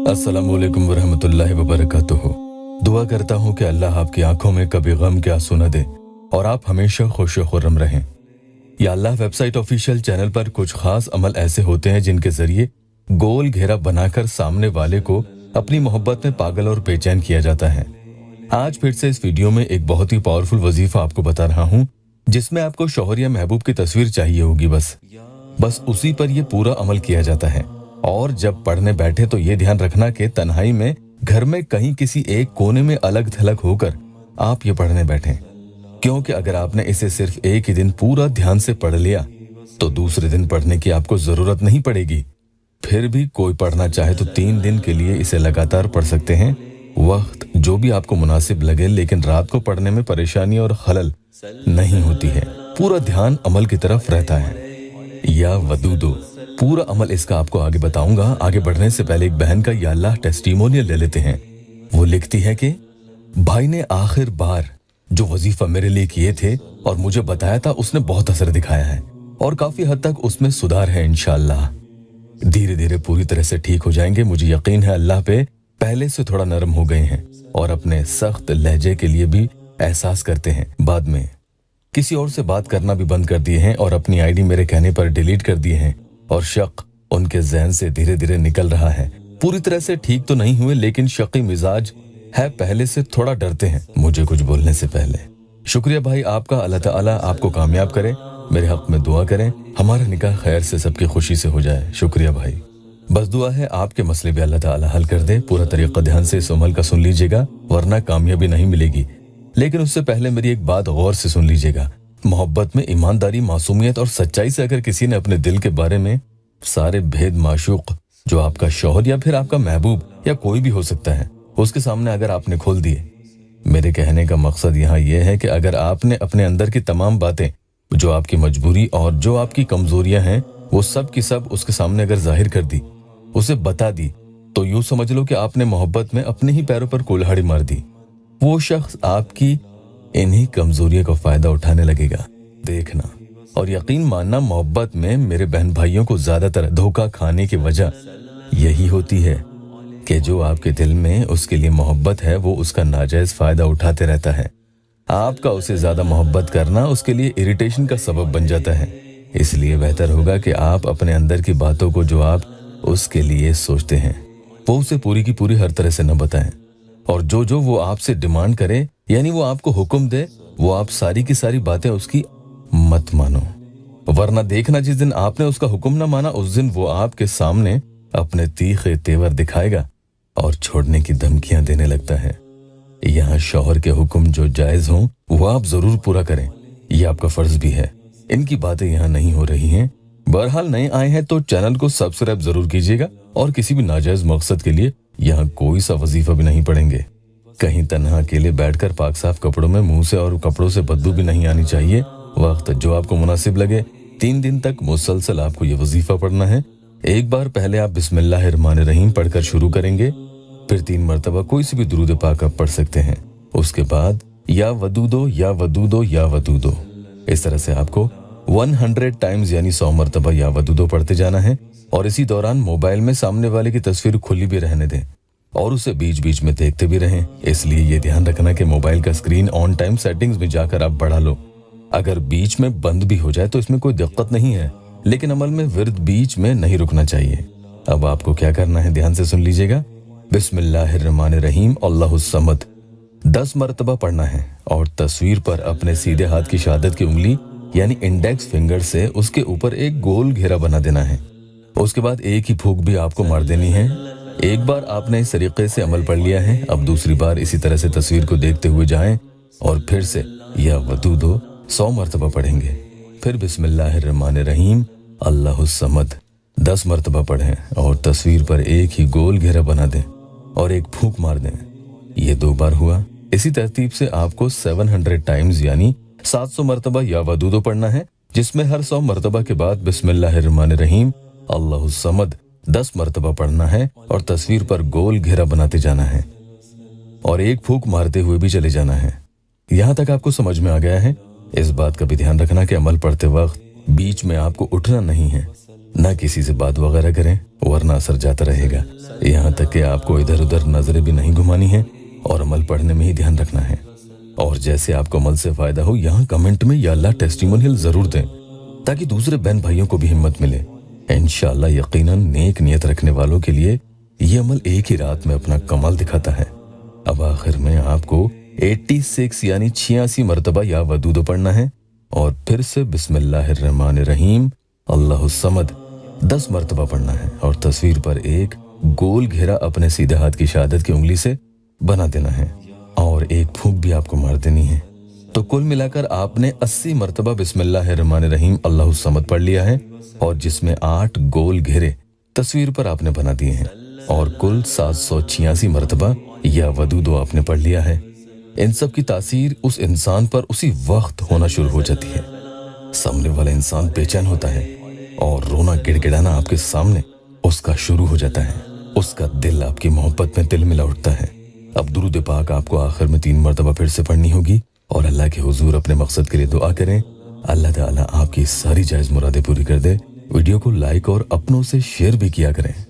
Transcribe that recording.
अस्सलामुअलैकुम वरहमतुल्लाहि वबरकातुहू। दुआ करता हूँ कि अल्लाह आपकी आंखों में कभी गम के आंसू न दे और आप हमेशा खुश खुर्रम रहें। या अल्लाह वेबसाइट ऑफिशियल चैनल पर कुछ खास अमल ऐसे होते हैं जिनके जरिए गोल घेरा बनाकर सामने वाले को अपनी मोहब्बत में पागल और बेचैन किया जाता है। आज फिर से इस वीडियो में एक बहुत ही पावरफुल वजीफा आपको बता रहा हूँ, जिसमें आपको शौहर या महबूब की तस्वीर चाहिए होगी। बस उसी पर यह पूरा अमल किया जाता है। और जब पढ़ने बैठे तो ये ध्यान रखना कि तन्हाई में घर में कहीं किसी एक कोने में अलग थलग होकर आप ये पढ़ने बैठें, क्योंकि अगर आपने इसे सिर्फ एक ही दिन पूरा ध्यान से पढ़ लिया तो दूसरे दिन पढ़ने की आपको जरूरत नहीं पड़ेगी। फिर भी कोई पढ़ना चाहे तो 3 दिन के लिए इसे लगातार पढ़ सकते हैं, वक्त जो भी आपको मुनासिब लगे, लेकिन रात को पढ़ने में परेशानी और खलल नहीं होती है। पूरा ध्यान अमल की तरफ रहता है। या वदूदो, पूरा अमल इसका आपको आगे बताऊंगा। आगे बढ़ने से पहले एक बहन का या अल्लाह टेस्टिमोनियल ले लेते हैं। वो लिखती है कि भाई ने आखिर बार जो वजीफा मेरे लिए किए थे और मुझे बताया था, उसने बहुत असर दिखाया है और काफी हद तक उसमें सुधार है। इंशाअल्लाह धीरे धीरे पूरी तरह से ठीक हो जाएंगे। मुझे यकीन है अल्लाह पे पहले से थोड़ा नरम हो गए हैं और अपने सख्त लहजे के लिए भी एहसास करते हैं। बाद में किसी और से बात करना भी बंद कर दिए हैं और अपनी आईडी मेरे कहने पर डिलीट कर दिए हैं और शक उनके ज़हन से धीरे धीरे निकल रहा है। पूरी तरह से ठीक तो नहीं हुए, लेकिन शकी मिजाज है, पहले से थोड़ा डरते हैं मुझे कुछ बोलने से पहले। शुक्रिया भाई आपका, अल्लाह ताला आपको कामयाब करे। मेरे हक में दुआ करें, हमारा निकाह खैर से सबकी खुशी से हो जाए। शुक्रिया भाई। बस दुआ है आपके मसले भी अल्लाह ताला हल कर दे। पूरा तरीका ध्यान से इस अमल का सुन लीजिएगा, वरना कामयाबी नहीं मिलेगी। लेकिन उससे पहले मेरी एक बात गौर से सुन लीजिएगा। मोहब्बत में ईमानदारी, मासूमियत और सच्चाई से अगर किसी ने अपने दिल के बारे में सारे भेद माशूक, जो आपका शौहर या फिर आपका महबूब या कोई भी हो सकता है, उसके सामने अगर आपने खोल दिए, मेरे कहने का मकसद यहाँ यह है कि अगर आपने अपने अंदर की तमाम बातें, जो आपकी मजबूरी और जो आपकी कमजोरियां हैं, वो सब की सब उसके सामने अगर जाहिर कर दी, उसे बता दी, तो यूं समझ लो कि आपने मोहब्बत में अपने ही पैरों पर कुल्हाड़ी मार दी। वो शख्स आपकी इन्हीं कमजोरियों का फायदा उठाने लगेगा। देखना और यकीन मानना, मोहब्बत में मेरे बहन भाइयों को ज्यादातर धोखा खाने की वजह यही होती है कि जो आपके दिल में उसके लिए मोहब्बत है, वो उसका नाजायज फायदा उठाते रहता है। आपका उसे ज्यादा मोहब्बत करना उसके लिए इरिटेशन का सबब बन जाता है। इसलिए बेहतर होगा कि आप अपने अंदर की बातों को, जो आप उसके लिए सोचते हैं, वो उसे पूरी की पूरी हर तरह से न बताएं। और जो वो आपसे डिमांड करे, यानी वो आपको हुक्म दे, वो आप सारी की सारी बातें उसकी मत मानो। वरना देखना, जिस दिन आपने उसका हुक्म ना माना, उस दिन वो आपके सामने अपने तीखे तेवर दिखाएगा और छोड़ने की धमकियां देने लगता है। यहाँ शौहर के हुक्म जो जायज हों वो आप जरूर पूरा करें, ये आपका फर्ज भी है। इनकी बातें यहाँ नहीं हो रही हैं। बहरहाल नए आए हैं तो चैनल को सब्सक्राइब जरूर कीजिएगा और किसी भी नाजायज मकसद के लिए यहाँ कोई सा वजीफा भी नहीं पढ़ेंगे। कहीं तन्हा अकेले बैठकर पाक साफ कपड़ों में मुंह से और कपड़ों से बदबू भी नहीं आनी चाहिए। वक्त जो आपको मुनासिब लगे, 3 दिन तक मुसलसल आपको ये वजीफा पढ़ना है। एक बार पहले आप बिस्मिल्लाहिर्रहमानिर्रहीम पढ़कर शुरू करेंगे, फिर 3 मरतबा कोई सी भी दुरूद पाक आप पढ़ सकते हैं। उसके बाद या वदूदो या वदूदो या वदूदो, इस तरह से आपको 100 टाइम्स यानी 100 मरतबा या वदूदो पढ़ते जाना है। और इसी दौरान मोबाइल में सामने वाले की तस्वीर खुली भी रहने दें और उसे बीच बीच में देखते भी रहें। इसलिए ये ध्यान रखना कि मोबाइल का स्क्रीन ऑन टाइम सेटिंग्स में जाकर आप बढ़ा लो। अगर बीच में बंद भी हो जाए तो इसमें कोई दिक्कत नहीं है, लेकिन अमल में विर्द बीच में नहीं रुकना चाहिए। अब आपको क्या करना है, ध्यान से सुन लीजिएगा। बिस्मिल्लाहिर्रहमानिर्रहीम अल्लाहुस समद 10 मरतबा पढ़ना है और तस्वीर पर अपने सीधे हाथ की शहादत की उंगली यानी इंडेक्स फिंगर से उसके ऊपर एक गोल घेरा बना देना है। उसके बाद एक ही फूंक भी आपको मार देनी है। एक बार आपने इस तरीके से अमल पढ़ लिया है, अब दूसरी बार इसी तरह से तस्वीर को देखते हुए जाएं और फिर से या वदूदो 100 मरतबा पढ़ेंगे। फिर बिस्मिल्लाहिर्रहमानिर्रहीम अल्लाहुस समद 10 मरतबा पढ़ें और तस्वीर पर एक ही गोल घेरा बना दें और एक फूंक मार दें। ये 2 बार हुआ। इसी तरतीब से आपको 700 टाइम्स यानी 700 मरतबा या वदूदो पढ़ना है, जिसमें हर 100 मरतबा के बाद बिस्मिल्लाहिर्रहमानिर्रहीम अल्लाहुस समद 10 मरतबा पढ़ना है और तस्वीर पर गोल घेरा बनाते जाना है और एक फूंक मारते हुए भी चले जाना है। यहाँ तक आपको समझ में आ गया है। इस बात का भी ध्यान रखना कि अमल पढ़ते वक्त बीच में आपको उठना नहीं है, न किसी से बात वगैरह करें, वरना असर जाता रहेगा। यहाँ तक कि आपको इधर उधर नजरें भी नहीं घुमानी है और अमल पढ़ने में ही ध्यान रखना है। और जैसे आपको अमल से फायदा हो, यहाँ कमेंट में या अल्लाह टेस्टिमोनियल जरूर दें ताकि दूसरे बहन भाइयों को भी हिम्मत मिले। इंशाअल्लाह यकीनन नेक नियत रखने वालों के लिए ये अमल एक ही रात में अपना कमाल दिखाता है। अब आखिर में आपको 86 यानी 86 मरतबा या वदूद पढ़ना है और फिर से बिस्मिल्लाहिर्रहमानिर्रहीम अल्लाहु समद 10 मरतबा पढ़ना है और तस्वीर पर एक गोल घेरा अपने सीधे हाथ की शहादत की उंगली से बना देना है और एक फूंक भी आपको मार देनी है। तो कुल मिलाकर आपने 80 मरतबा बिस्मिल्लाहिर्रहमानिर्रहीम अल्लाहु समद पढ़ लिया है और जिसमें 8 गोल घेरे तस्वीर पर आपने बना दिए हैं और कुल 786 मरतबा या वदूदो आपने पढ़ लिया है। इन सब की तासीर उस इंसान पर उसी वक्त होना शुरू हो जाती है। सामने वाला इंसान बेचैन होता है और रोना गिड़गिड़ाना आपके सामने उसका शुरू हो जाता है। उसका दिल आपकी मोहब्बत में तिल मिला उठता है। अब दुरूद पाक आपको आखिर में 3 मरतबा फिर से पढ़नी होगी और अल्लाह के हुजूर अपने मकसद के लिए दुआ करें। अल्लाह ताला आपकी सारी जायज़ मुरादें पूरी कर दे। वीडियो को लाइक और अपनों से शेयर भी किया करें।